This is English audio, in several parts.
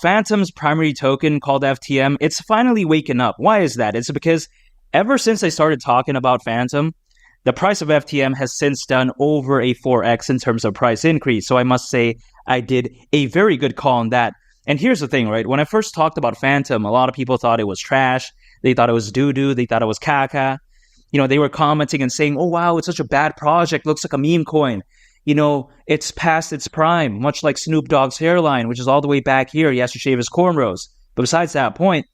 Fantom's primary token called FTM, it's finally waking up. Why is that? It's because ever since I started talking about Fantom, the price of FTM has since done over a 4x in terms of price increase. So I must say I did a very good call on that. And here's the thing, right? When I first talked about Fantom, a lot of people thought it was trash. They thought it was doo-doo. They thought it was caca. They were commenting and saying, oh, wow, it's such a bad project. Looks like a meme coin. It's past its prime, much like Snoop Dogg's hairline, which is all the way back here. He has to shave his cornrows. But besides that point,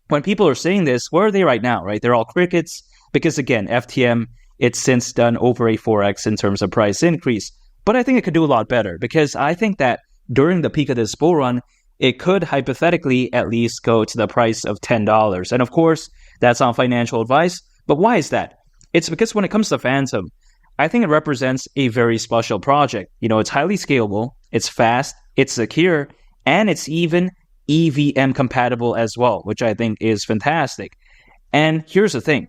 when people are saying this, where are they right now, right? They're all crickets because, again, FTM, it's since done over a 4x in terms of price increase. But I think it could do a lot better because I think that during the peak of this bull run, it could hypothetically at least go to the price of $10. And of course, that's not financial advice. But why is that? It's because when it comes to Fantom, I think it represents a very special project. It's highly scalable, it's fast, it's secure, and it's even EVM compatible as well, which I think is fantastic. And here's the thing.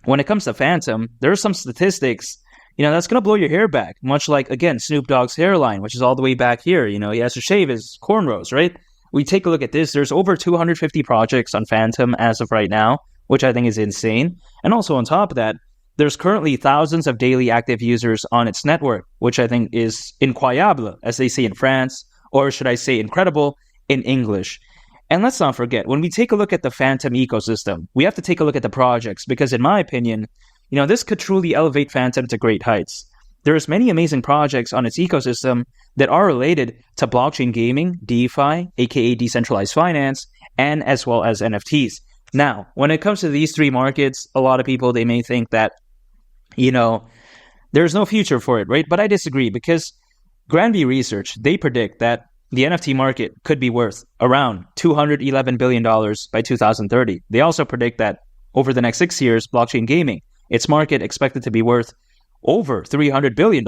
When it comes to Fantom, there are some statistics, that's going to blow your hair back. Much like, again, Snoop Dogg's hairline, which is all the way back here. He has to shave his cornrows, right? We take a look at this. There's over 250 projects on Fantom as of right now, which I think is insane. And also on top of that, there's currently thousands of daily active users on its network, which I think is incroyable, as they say in France, or should I say incredible in English. And let's not forget, when we take a look at the Fantom ecosystem, we have to take a look at the projects because, in my opinion, this could truly elevate Fantom to great heights. There's many amazing projects on its ecosystem that are related to blockchain gaming, DeFi, aka decentralized finance, and as well as NFTs. Now, when it comes to these three markets, a lot of people, they may think that, there's no future for it, right? But I disagree because Granby Research, they predict that the NFT market could be worth around $211 billion by 2030. They also predict that over the next 6 years, blockchain gaming, its market expected to be worth over $300 billion.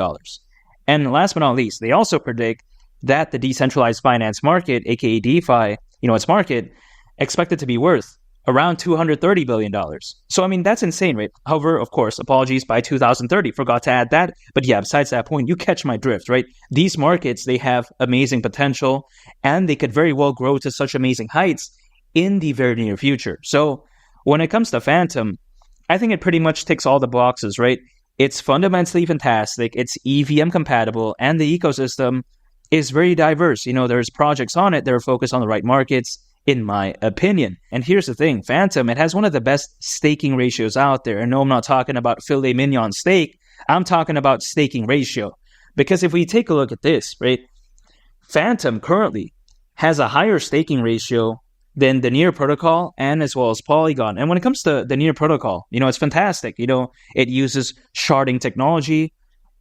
And last but not least, they also predict that the decentralized finance market, aka DeFi, its market expected to be worth around $230 billion. So, that's insane, right? However, of course, apologies, by 2030, forgot to add that. But yeah, besides that point, you catch my drift, right? These markets, they have amazing potential and they could very well grow to such amazing heights in the very near future. So when it comes to Fantom, I think it pretty much ticks all the boxes, right? It's fundamentally fantastic. It's EVM compatible and the ecosystem is very diverse. There's projects on it that are focused on the right markets, in my opinion. And here's the thing, Fantom, it has one of the best staking ratios out there. And no, I'm not talking about filet mignon steak. I'm talking about staking ratio. Because if we take a look at this, right, Fantom currently has a higher staking ratio than the Near protocol and as well as Polygon. And when it comes to the Near protocol, it's fantastic. It uses sharding technology,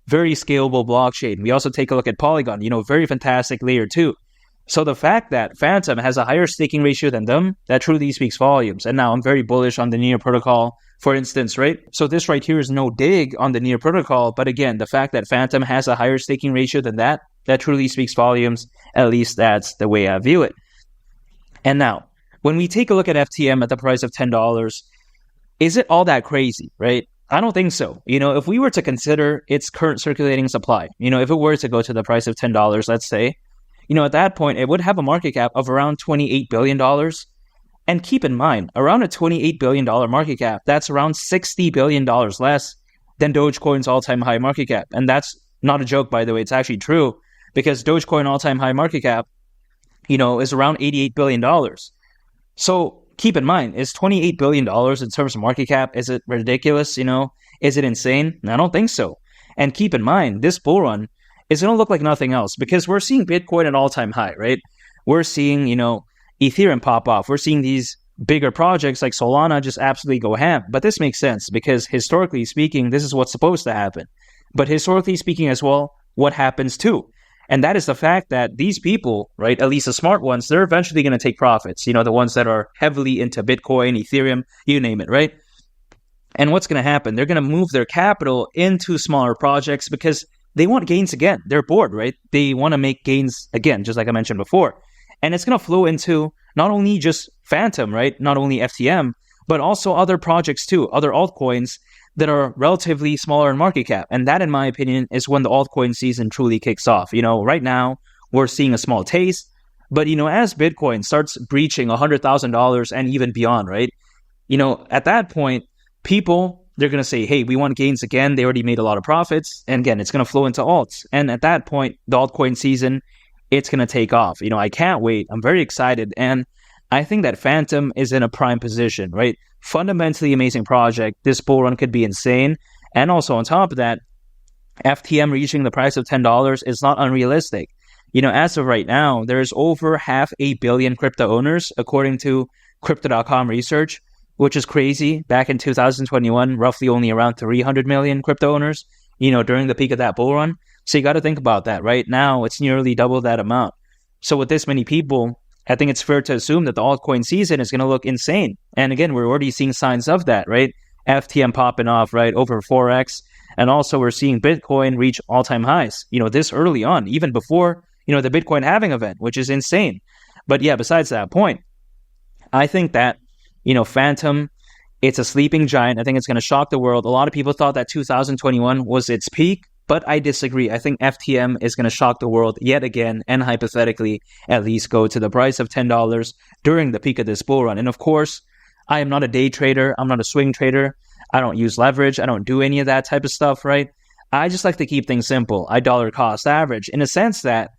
very scalable blockchain. We also take a look at Polygon, very fantastic layer 2. So the fact that Fantom has a higher staking ratio than them, that truly speaks volumes. And now I'm very bullish on the Near protocol, for instance, right? So this right here is no dig on the Near protocol. But again, the fact that Fantom has a higher staking ratio than that truly speaks volumes. At least that's the way I view it. And now, when we take a look at FTM at the price of $10, is it all that crazy, right? I don't think so. If we were to consider its current circulating supply, if it were to go to the price of $10, let's say, at that point, it would have a market cap of around $28 billion. And keep in mind, around a $28 billion market cap, that's around $60 billion less than Dogecoin's all-time high market cap. And that's not a joke, by the way. It's actually true because Dogecoin all-time high market cap, is around $88 billion. So keep in mind, is $28 billion in terms of market cap, is it ridiculous? Is it insane? I don't think so. And keep in mind, this bull run is going to look like nothing else because we're seeing Bitcoin at all-time high, right? We're seeing, Ethereum pop off. We're seeing these bigger projects like Solana just absolutely go ham. But this makes sense because historically speaking, this is what's supposed to happen. But historically speaking as well, what happens too? And that is the fact that these people, right, at least the smart ones, they're eventually going to take profits. The ones that are heavily into Bitcoin, Ethereum, you name it, right? And what's going to happen? They're going to move their capital into smaller projects because they want gains again. They're bored, right? They want to make gains again, just like I mentioned before. And it's going to flow into not only just Fantom, right? Not only FTM, but also other projects too, other altcoins that are relatively smaller in market cap. And that, in my opinion, is when the altcoin season truly kicks off. Right now, we're seeing a small taste, But, as Bitcoin starts breaching $100,000 and even beyond, right? At that point, people, they're going to say, hey, we want gains again. They already made a lot of profits. And again, it's going to flow into alts. And at that point, the altcoin season, it's going to take off. I can't wait. I'm very excited. And I think that Fantom is in a prime position, right? Fundamentally amazing project. This bull run could be insane. And also on top of that, FTM reaching the price of $10 is not unrealistic. As of right now, there's over 500 million crypto owners, according to Crypto.com research, which is crazy. Back in 2021, roughly only around 300 million crypto owners, during the peak of that bull run. So you got to think about that. Right now, it's nearly double that amount. So with this many people, I think it's fair to assume that the altcoin season is going to look insane. And again, we're already seeing signs of that, right? FTM popping off, right, over 4x. And also we're seeing Bitcoin reach all-time highs, this early on, even before, the Bitcoin halving event, which is insane. But yeah, besides that point, I think that, Fantom, it's a sleeping giant. I think it's going to shock the world. A lot of people thought that 2021 was its peak, but I disagree. I think FTM is going to shock the world yet again, and hypothetically, at least go to the price of $10 during the peak of this bull run. And of course, I am not a day trader. I'm not a swing trader. I don't use leverage. I don't do any of that type of stuff, right? I just like to keep things simple. I dollar cost average in a sense that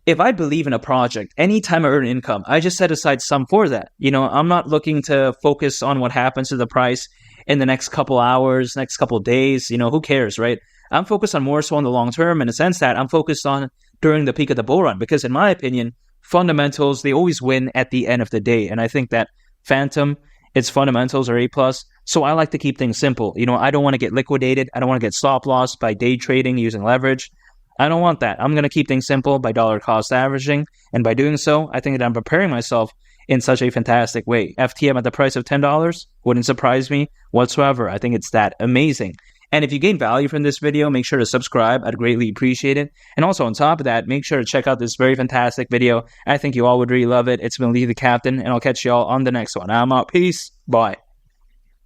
if I believe in a project, anytime I earn income, I just set aside some for that. I'm not looking to focus on what happens to the price in the next couple hours, next couple days. Who cares, right? I'm focused on more so on the long term in a sense that I'm focused on during the peak of the bull run, because in my opinion, fundamentals, they always win at the end of the day. And I think that Fantom, its fundamentals are A+. So I like to keep things simple. I don't want to get liquidated. I don't want to get stop loss by day trading using leverage. I don't want that. I'm going to keep things simple by dollar cost averaging. And by doing so, I think that I'm preparing myself in such a fantastic way. FTM at the price of $10 wouldn't surprise me whatsoever. I think it's that amazing. And if you gain value from this video, make sure to subscribe. I'd greatly appreciate it. And also on top of that, make sure to check out this very fantastic video. I think you all would really love it. It's been Lee the Captain, and I'll catch you all on the next one. I'm out. Peace. Bye.